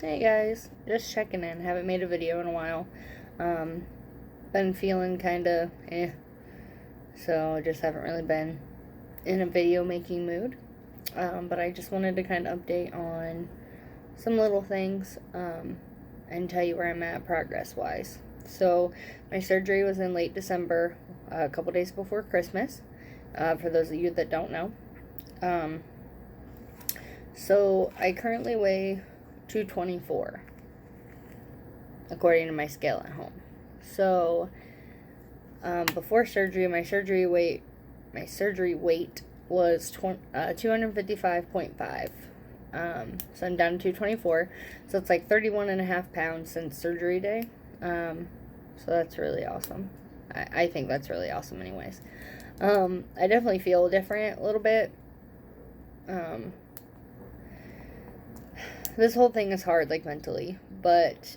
Hey guys, just checking in. Haven't made a video in a while. Been feeling kinda so just haven't really been in a video making mood. But I just wanted to kind of update on some little things and tell you where I'm at progress wise. So, my surgery was in late December, a couple days before Christmas, for those of you that don't know. So, I currently weigh 224 according to my scale at home. So, before surgery, my surgery weight was 255.5. So I'm down to 224. So it's like 31 and a half pounds since surgery day. So that's really awesome. I think that's really awesome anyways. I definitely feel different a little bit. This whole thing is hard, like, mentally, but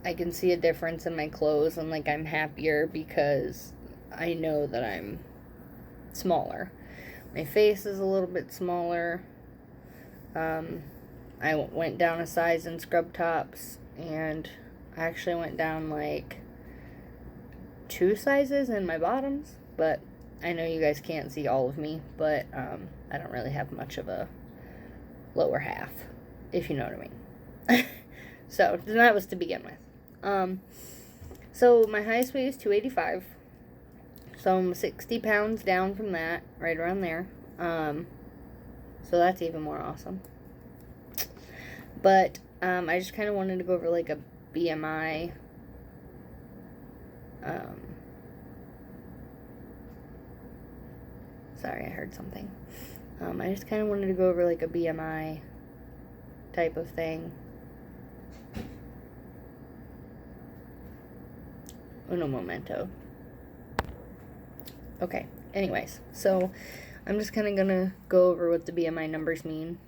I can see a difference in my clothes, and, like, I'm happier because I know that I'm smaller. My face is a little bit smaller. I went down a size in scrub tops, and I actually went down, like, 2 sizes in my bottoms, but I know you guys can't see all of me, but I don't really have much of a lower half, if you know what I mean. So that was to begin with. So my highest weight is 285. So I'm 60 pounds down from that, right around there. So that's even more awesome. But I just kind of wanted to go over like a BMI. Sorry, I heard something. I just kind of wanted to go over like a BMI type of thing. Uno momento. Okay, anyways, so I'm just kind of gonna go over what the BMI numbers mean.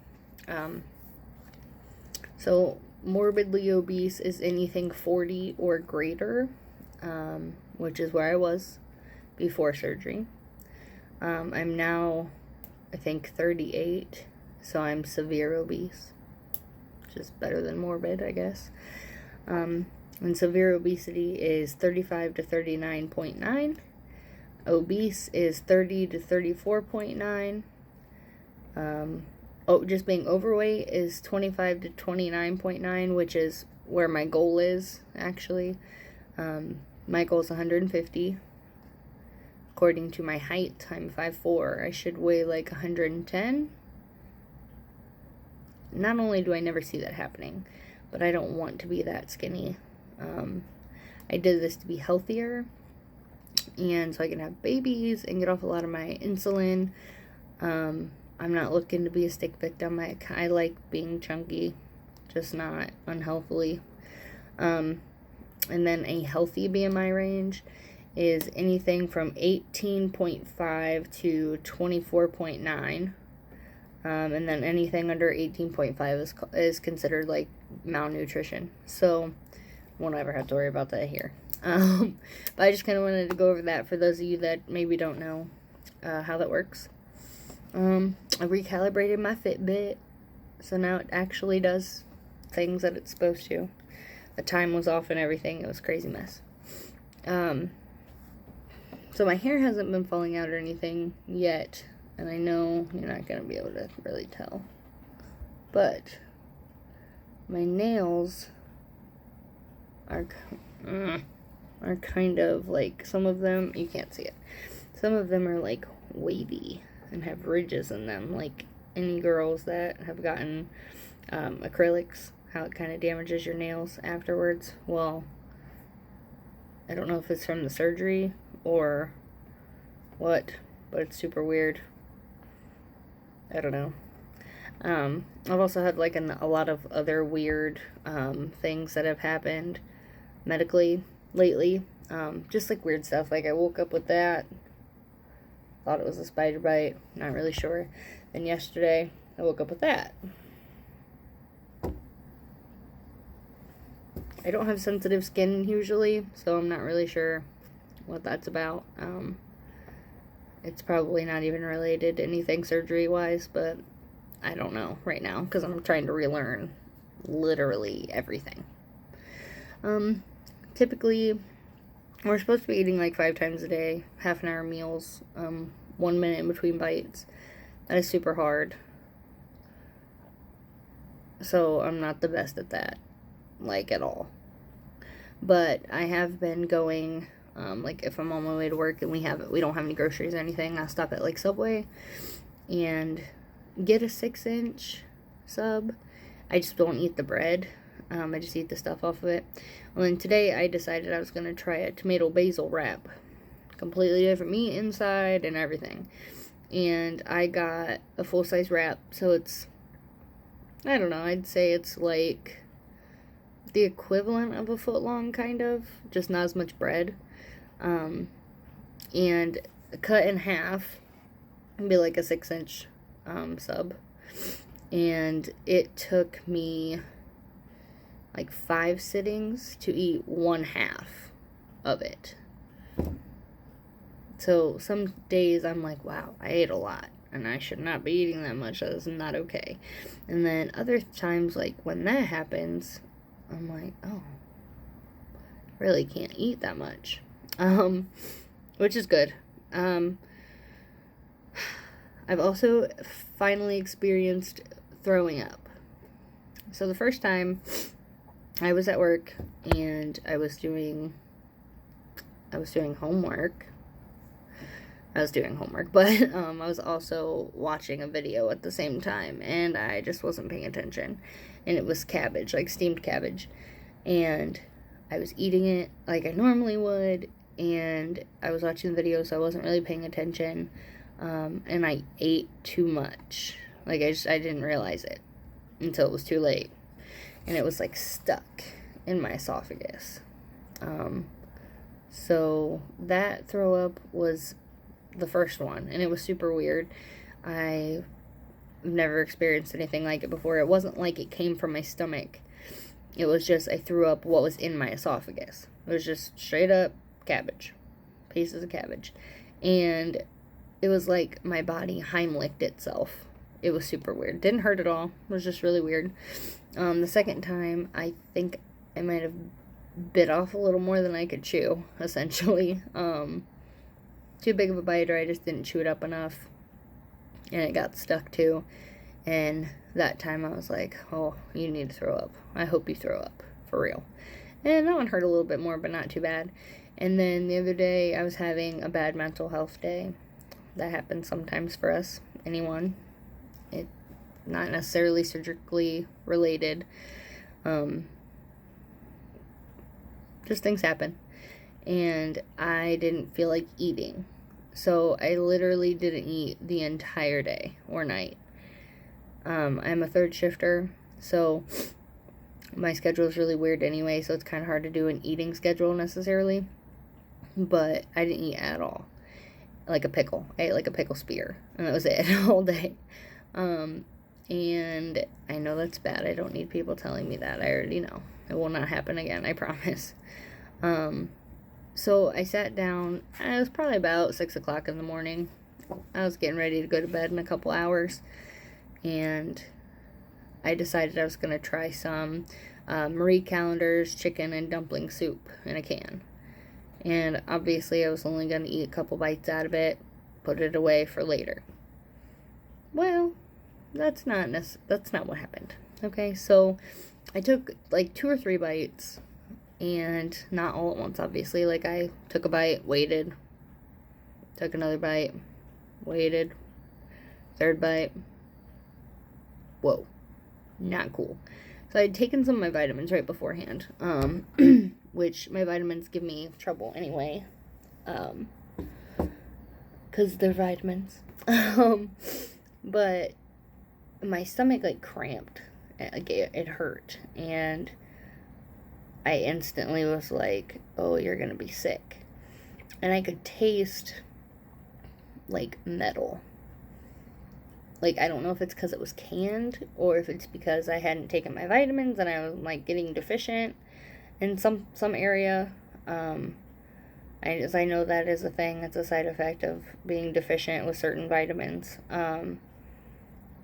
So morbidly obese is anything 40 or greater, which is where I was before surgery. I'm now, I think, 38, so I'm severe obese, which is better than morbid, I guess. And severe obesity is 35 to 39.9. Obese is 30 to 34.9. Just being overweight is 25 to 29.9, which is where my goal is, actually. My goal is 150. According to my height, I'm 5'4". I should weigh like 110. Not only do I never see that happening, but I don't want to be that skinny. I did this to be healthier, and so I can have babies and get off a lot of my insulin. I'm not looking to be a stick victim. I like being chunky, just not unhealthily. And then a healthy BMI range is anything from 18.5 to 24.9. And then anything under 18.5 is considered like malnutrition. So won't ever have to worry about that here. But I just kind of wanted to go over that for those of you that maybe don't know how that works. I recalibrated my Fitbit, so now it actually does things that it's supposed to. The time was off and everything. It was a crazy mess. So my hair hasn't been falling out or anything yet, and I know you're not going to be able to really tell. But my nails are kind of like, some of them, you can't see it. Some of them are like wavy and have ridges in them, like any girls that have gotten acrylics, how it kind of damages your nails afterwards. Well, I don't know if it's from the surgery or what, but it's super weird. I don't know. I've also had like a lot of other weird things that have happened medically lately. Just like weird stuff. Like I woke up with that. Thought it was a spider bite. Not really sure. Then yesterday I woke up with that. I don't have sensitive skin usually, so I'm not really sure what that's about. It's probably not even related to anything surgery wise, but I don't know right now because I'm trying to relearn literally everything. Typically, we're supposed to be eating like 5 times a day, half an hour meals, 1 minute in between bites. That is super hard. So I'm not the best at that, like at all. But I have been going, like if I'm on my way to work and we don't have any groceries or anything, I'll stop at like Subway and get a 6-inch sub. I just don't eat the bread. I just eat the stuff off of it. Well, then today I decided I was going to try a tomato basil wrap. Completely different meat inside and everything. And I got a full-size wrap, so it's, I don't know, I'd say it's like the equivalent of a foot long, kind of, just not as much bread. And cut in half, and be like a 6-inch sub. And it took me like 5 sittings to eat 1/2 of it. So some days I'm like, wow, I ate a lot and I should not be eating that much. That is not okay. And then other times, like when that happens, I'm like, oh, really can't eat that much. Which is good. I've also finally experienced throwing up. So the first time I was at work and I was doing homework. But I was also watching a video at the same time, and I just wasn't paying attention. And it was cabbage, like steamed cabbage. And I was eating it like I normally would, and I was watching the video, so I wasn't really paying attention. And I ate too much. Like, I didn't realize it until it was too late. And it was, like, stuck in my esophagus. So that throw up was the first one, and it was super weird. I've never experienced anything like it before. It wasn't like it came from my stomach. It was just I threw up what was in my esophagus. It was just straight up cabbage. Pieces of cabbage. And it was like my body Heimlicked itself. It was super weird. Didn't hurt at all. It was just really weird. The second time, I think I might have bit off a little more than I could chew, essentially. Too big of a bite, or I just didn't chew it up enough, and it got stuck too. And that time I was like, oh, you need to throw up. I hope you throw up, for real. And that one hurt a little bit more, but not too bad. And then the other day, I was having a bad mental health day. That happens sometimes for us, anyone. It not necessarily surgically related. Just things happen. And I didn't feel like eating. So I literally didn't eat the entire day or night. I'm a third shifter, so my schedule is really weird anyway, so it's kind of hard to do an eating schedule necessarily. But I didn't eat at all. Like a pickle. I ate like a pickle spear, and that was it all day. And I know that's bad. I don't need people telling me that. I already know. It will not happen again, I promise. So I sat down. It was probably about 6 o'clock in the morning. I was getting ready to go to bed in a couple hours. And I decided I was going to try some Marie Callender's chicken and dumpling soup in a can. And obviously I was only going to eat a couple bites out of it, put it away for later. Well, that's not what happened. Okay, so I took like 2 or 3 bites, and not all at once, obviously. Like, I took a bite, waited, took another bite, waited, third bite. Whoa, not cool. So I'd taken some of my vitamins right beforehand, which my vitamins give me trouble anyway, because they're vitamins. But my stomach, like, cramped. Like, it hurt, and I instantly was like, oh, you're gonna be sick. And I could taste, like, metal. Like, I don't know if it's because it was canned, or if it's because I hadn't taken my vitamins and I was, like, getting deficient in some area. I know that is a thing. That's a side effect of being deficient with certain vitamins.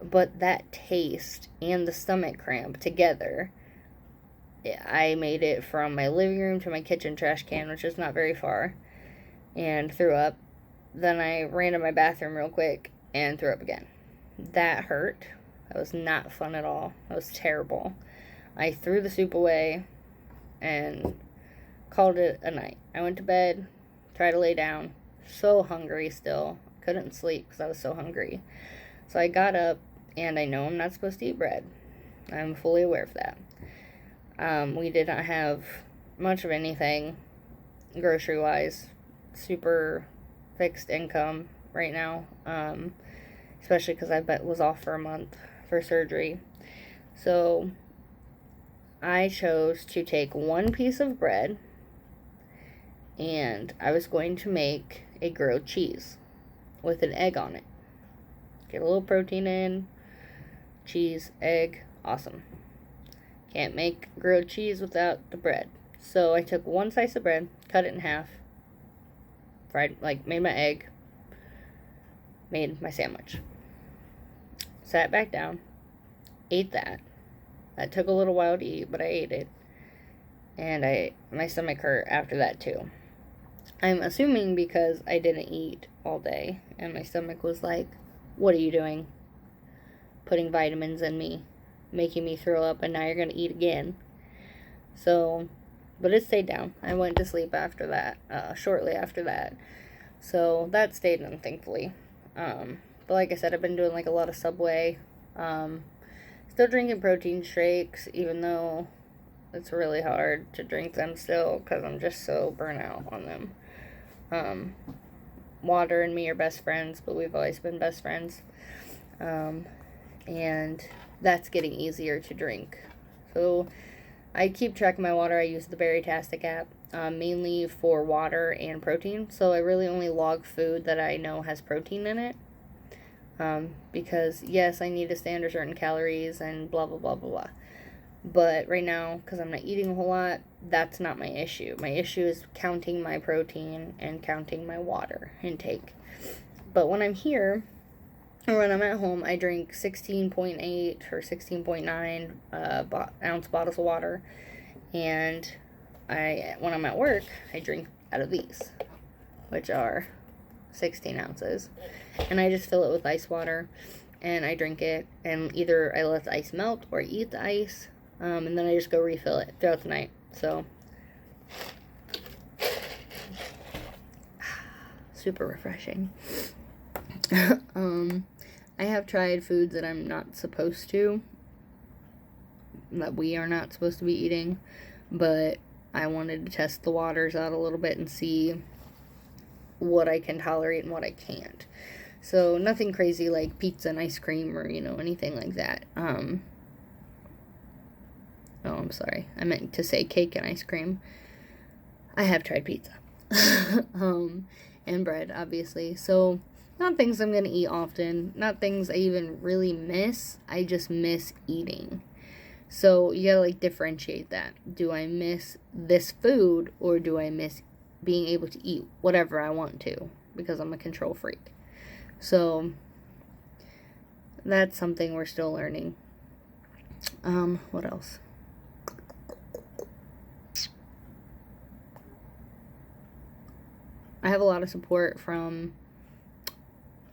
But that taste and the stomach cramp together, I made it from my living room to my kitchen trash can, which is not very far, and threw up. Then I ran to my bathroom real quick and threw up again. That hurt. That was not fun at all. That was terrible. I threw the soup away and called it a night. I went to bed, tried to lay down, so hungry still. Couldn't sleep because I was so hungry. So I got up, and I know I'm not supposed to eat bread. I'm fully aware of that. We did not have much of anything grocery-wise. Super fixed income right now, especially because I was off for a month for surgery. So I chose to take one piece of bread, and I was going to make a grilled cheese with an egg on it. Get a little protein in, cheese, egg, awesome. Can't make grilled cheese without the bread. So I took one slice of bread, cut it in half, made my egg, made my sandwich. Sat back down, ate that. That took a little while to eat, but I ate it. And my stomach hurt after that too. I'm assuming because I didn't eat all day, and my stomach was like, what are you doing? Putting vitamins in me, making me throw up, and now you're going to eat again. So, but it stayed down. I went to sleep after that, shortly after that. So that stayed in, thankfully. But like I said, I've been doing like a lot of Subway. Still drinking protein shakes, even though it's really hard to drink them still because I'm just so burnt out on them. Water and me are best friends, but we've always been best friends. And that's getting easier to drink. So I keep track of my water. I use the Berrytastic app, mainly for water and protein. So I really only log food that I know has protein in it. Because yes, I need to stay under certain calories and blah, blah, blah, blah, blah. But right now, because I'm not eating a whole lot, that's not my issue. My issue is counting my protein and counting my water intake. But when I'm here, or when I'm at home, I drink 16.8 or 16.9 ounce bottles of water. And when I'm at work, I drink out of these, which are 16 ounces. And I just fill it with ice water, and I drink it. And either I let the ice melt or eat the ice. And then I just go refill it throughout the night. So, super refreshing. I have tried foods that I'm not supposed to, that we are not supposed to be eating, but I wanted to test the waters out a little bit and see what I can tolerate and what I can't. So, nothing crazy like pizza and ice cream or, anything like that. Oh, I'm sorry. I meant to say cake and ice cream. I have tried pizza. And bread, obviously. So, not things I'm going to eat often. Not things I even really miss. I just miss eating. So, you gotta, differentiate that. Do I miss this food, or do I miss being able to eat whatever I want to? Because I'm a control freak. So, that's something we're still learning. What else? I have a lot of support from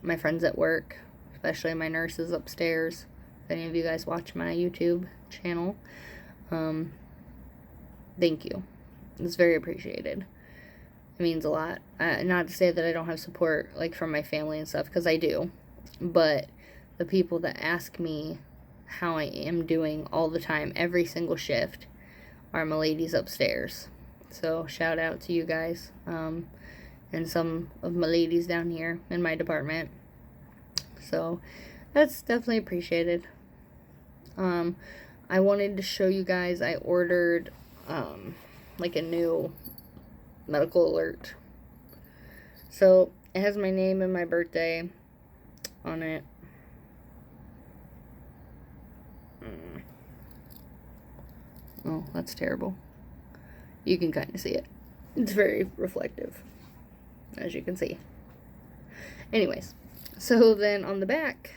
my friends at work, especially my nurses upstairs. If any of you guys watch my YouTube channel, thank you. It's very appreciated. It means a lot. Not to say that I don't have support, from my family and stuff, because I do. But the people that ask me how I am doing all the time, every single shift, are my ladies upstairs. So, shout out to you guys. And some of my ladies down here in my department. So, that's definitely appreciated. I wanted to show you guys, I ordered, a new medical alert. So, it has my name and my birthday on it. Oh, that's terrible. You can kind of see it. It's very reflective, as you can see. Anyways, so then on the back,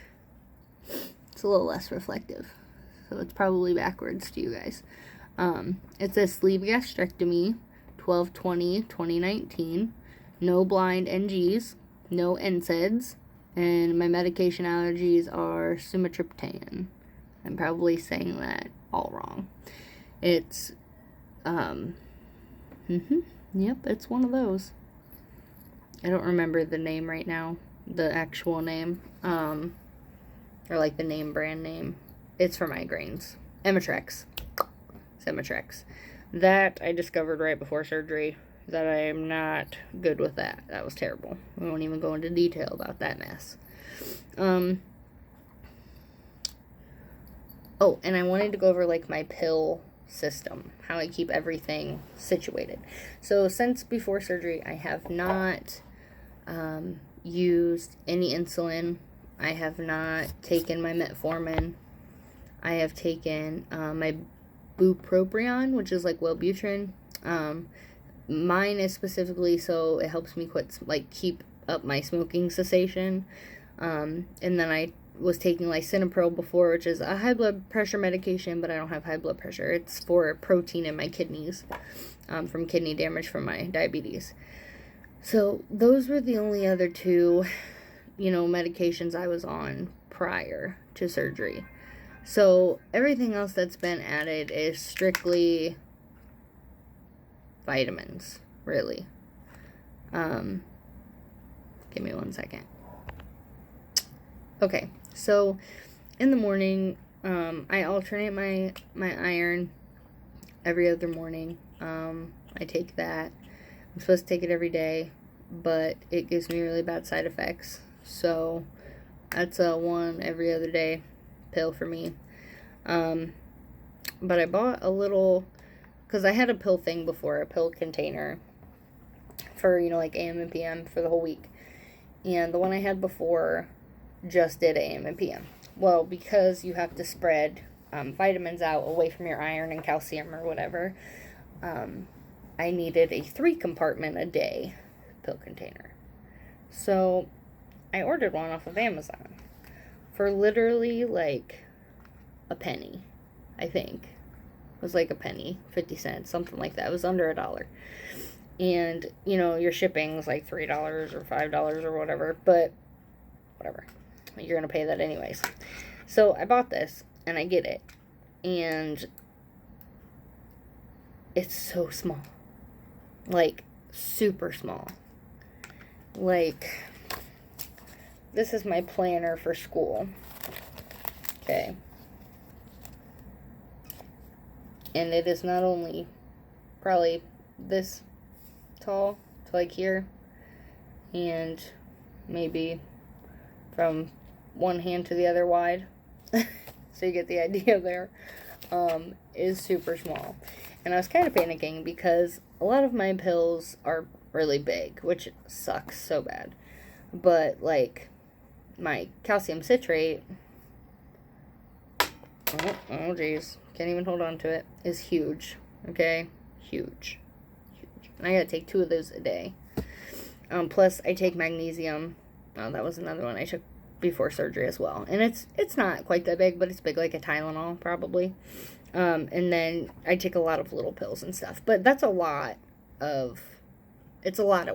a little less reflective. So it's probably backwards to you guys. It says sleeve gastrectomy, 12/20/2019. No blind NGs, no NSAIDs, and my medication allergies are sumatriptan. I'm probably saying that all wrong. It's, yep, it's one of those. I don't remember the name right now, the actual name, or like the name brand name. It's for migraines. Emitrex. That I discovered right before surgery, that I am not good with that. That was terrible. We won't even go into detail about that mess. Oh, and I wanted to go over like my pill system, how I keep everything situated. So since before surgery, I have not used any insulin. I have not taken my metformin. I have taken my bupropion, which is like Wellbutrin. Mine is specifically so it helps me keep up my smoking cessation. And then I was taking lisinopril before, which is a high blood pressure medication, but I don't have high blood pressure. It's for protein in my kidneys, from kidney damage from my diabetes. So those were the only other two, medications I was on prior to surgery. So everything else that's been added is strictly vitamins, really. Give me 1 second. Okay, so in the morning, I alternate my iron every other morning. I take that. I'm supposed to take it every day, but it gives me really bad side effects. So that's a one every other day pill for me. But I bought a little, because I had a pill thing before, a pill container for, like AM and PM for the whole week. And the one I had before just did AM and PM. Well, because you have to spread vitamins out away from your iron and calcium or whatever, I needed a 3-compartment-a-day pill container. So I ordered one off of Amazon for literally like a penny, I think. It was like a penny, 50 cents, something like that. It was under $1. And, your shipping was like $3 or $5 or whatever, but whatever. You're going to pay that anyways. So I bought this, and I get it, and it's so small. Like, super small. Like, this is my planner for school. Okay. And it is not only probably this tall to like here, and maybe from one hand to the other wide, so you get the idea there, is super small. And I was kind of panicking because a lot of my pills are really big, which sucks so bad. But like my calcium citrate, oh geez, can't even hold on to it, is huge. Okay, huge. And I gotta take 2 of those a day. Plus I take magnesium. Oh, that was another one I took before surgery as well. And it's not quite that big, but it's big like a Tylenol probably. And then I take a lot of little pills and stuff. But that's a lot at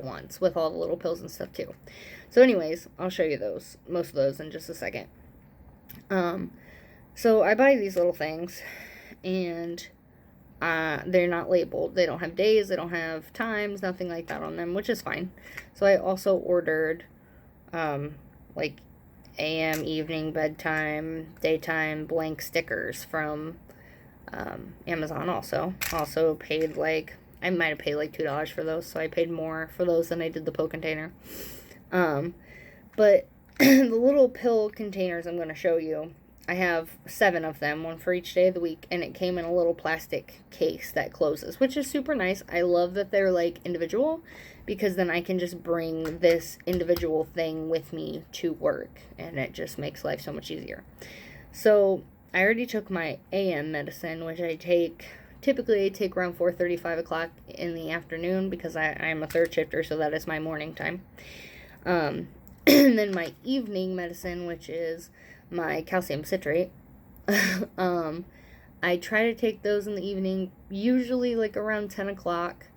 once with all the little pills and stuff too. So anyways, I'll show you most of those in just a second. So I buy these little things, and they're not labeled. They don't have days, they don't have times, nothing like that on them, which is fine. So I also ordered like AM, evening, bedtime, daytime blank stickers from Amazon also. Also paid I might have paid like $2 for those, so I paid more for those than I did the pill container. But the little pill containers I'm going to show you, I have 7 of them, one for each day of the week, and it came in a little plastic case that closes, which is super nice. I love that they're like individual, because then I can just bring this individual thing with me to work, and it just makes life so much easier. So I already took my AM medicine, which typically I take around 4:30, 5 o'clock in the afternoon, because I'm a third shifter, so that is my morning time. And then my evening medicine, which is my calcium citrate. I try to take those in the evening, usually like around 10 o'clock.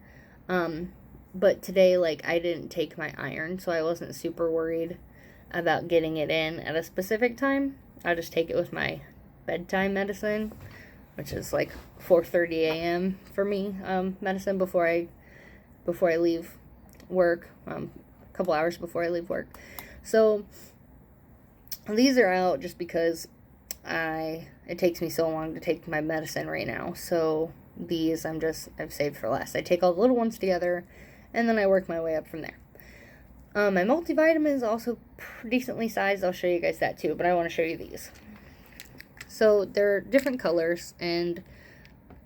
But today, like, I didn't take my iron, so I wasn't super worried about getting it in at a specific time. I'll just take it with my bedtime medicine, which is like 4:30 a.m. for me, medicine before I leave work, a couple hours before I leave work. So these are out just because it takes me so long to take my medicine right now. So these I've saved for last. I take all the little ones together, and then I work my way up from there. My multivitamin is also decently sized. I'll show you guys that too, but I want to show you these. So they're different colors, and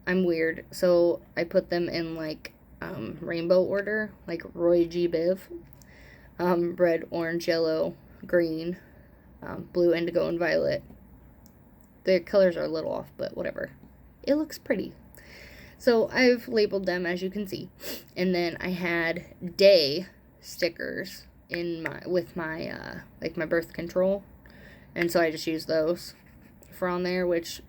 I'm weird, so I put them in like rainbow order, like Roy G. Biv. Red, orange, yellow, green, blue, indigo, and violet. The colors are a little off, but whatever. It looks pretty. So I've labeled them, as you can see, and then I had day stickers with my like my birth control, and so I just use those for on there, which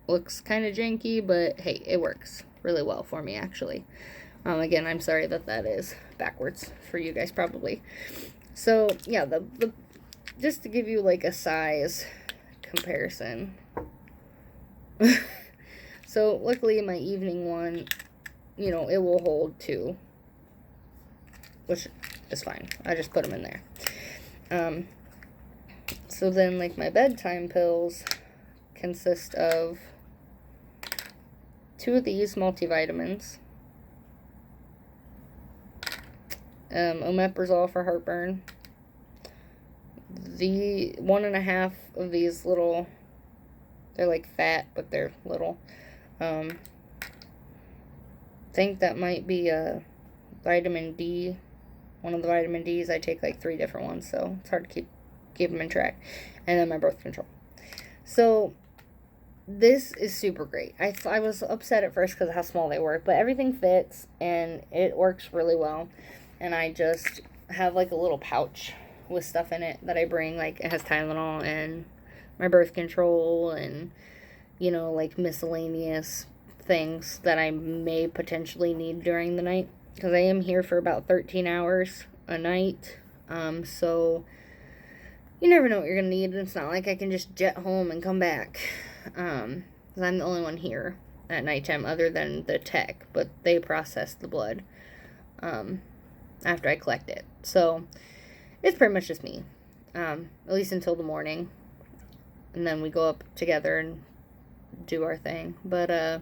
looks kind of janky, but hey, it works really well for me, actually. Again, I'm sorry that is backwards for you guys probably. So yeah, the just to give you like a size comparison. So luckily my evening one, you know, it will hold 2, which is fine. I just put them in there. So then like my bedtime pills consist of 2 of these multivitamins, omeprazole for heartburn, the 1.5 of these little, they're like fat, but they're little, think that might be a vitamin D, one of the vitamin Ds. I take like 3 different ones, so it's hard to keep them in track, and then my birth control. So this is super great. I was upset at first because of how small they were, but everything fits, and it works really well. And I just have like a little pouch with stuff in it that I bring. Like, it has Tylenol and my birth control and, you know, like miscellaneous things that I may potentially need during the night, because I am here for about 13 hours a night. So you never know what you're gonna need, and it's not like I can just jet home and come back, because I'm the only one here at nighttime other than the tech, but they process the blood after I collect it. So it's pretty much just me, at least until the morning, and then we go up together and do our thing. But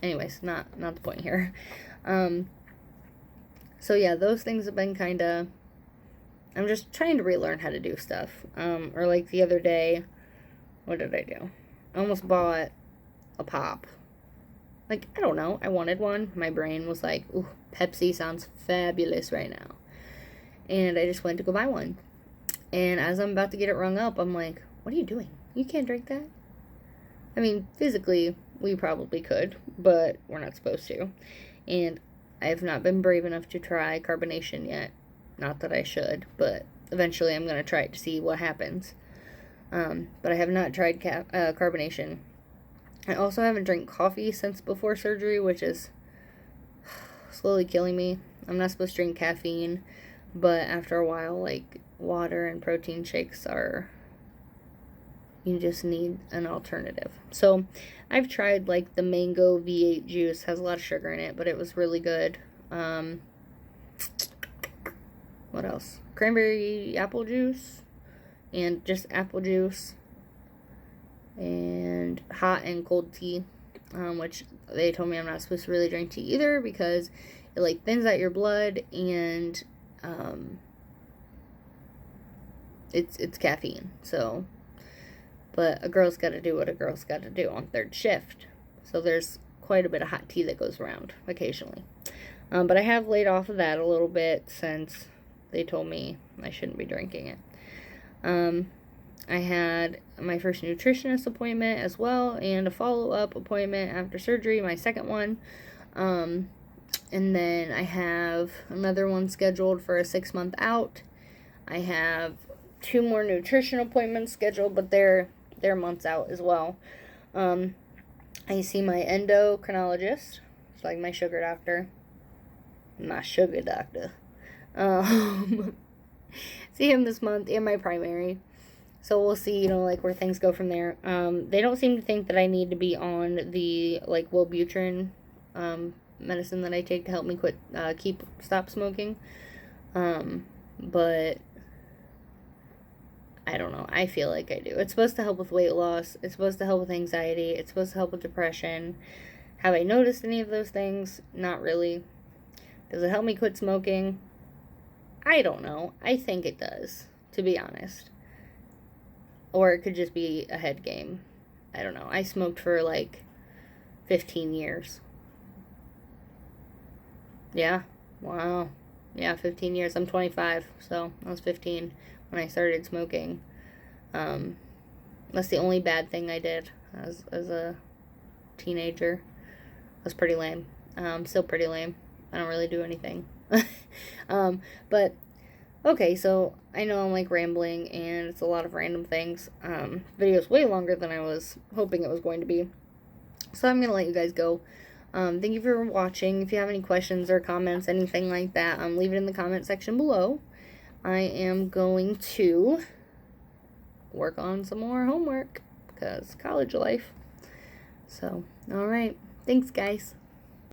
anyways, not the point here. So yeah, those things have been kind of, I'm just trying to relearn how to do stuff. Or like the other day, what did I do? I almost bought a pop. Like, I don't know, I wanted one. My brain was like, ooh, Pepsi sounds fabulous right now. And I just went to go buy one. And as I'm about to get it rung up, I'm like, what are you doing? You can't drink that. I mean, physically, we probably could, but we're not supposed to. And I have not been brave enough to try carbonation yet. Not that I should, but eventually I'm going to try it to see what happens. But I have not tried carbonation. I also haven't drank coffee since before surgery, which is slowly killing me. I'm not supposed to drink caffeine, but after a while, like, water and protein shakes are, you just need an alternative. So I've tried like the mango V8 juice, has a lot of sugar in it, but it was really good. What else? Cranberry apple juice, and just apple juice, and hot and cold tea, which they told me I'm not supposed to really drink tea either, because it like thins out your blood, and it's caffeine. So, but a girl's got to do what a girl's got to do on third shift. So there's quite a bit of hot tea that goes around occasionally. But I have laid off of that a little bit since they told me I shouldn't be drinking it. I had my first nutritionist appointment as well, and a follow-up appointment after surgery, my second one. And then I have another one scheduled for a 6-month out. I have 2 more nutrition appointments scheduled, but they're they're months out as well. I see my endocrinologist. It's like my sugar doctor. My sugar doctor. See him this month, and my primary. So we'll see, you know, like where things go from there. They don't seem to think that I need to be on the like Wellbutrin medicine that I take to help me stop smoking. But I don't know. I feel like I do. It's supposed to help with weight loss. It's supposed to help with anxiety. It's supposed to help with depression. Have I noticed any of those things? Not really. Does it help me quit smoking? I don't know. I think it does, to be honest. Or it could just be a head game. I don't know. I smoked for like 15 years. Yeah. Wow. Yeah, 15 years. I'm 25, so I was 15 when I started smoking. That's the only bad thing I did as a teenager. It was pretty lame. Still pretty lame. I don't really do anything. But okay, so I know I'm like rambling and it's a lot of random things. Video's way longer than I was hoping it was going to be. So I'm gonna let you guys go. Thank you for watching. If you have any questions or comments, anything like that, leave it in the comment section below. I am going to work on some more homework because college life. So, alright. Thanks, guys.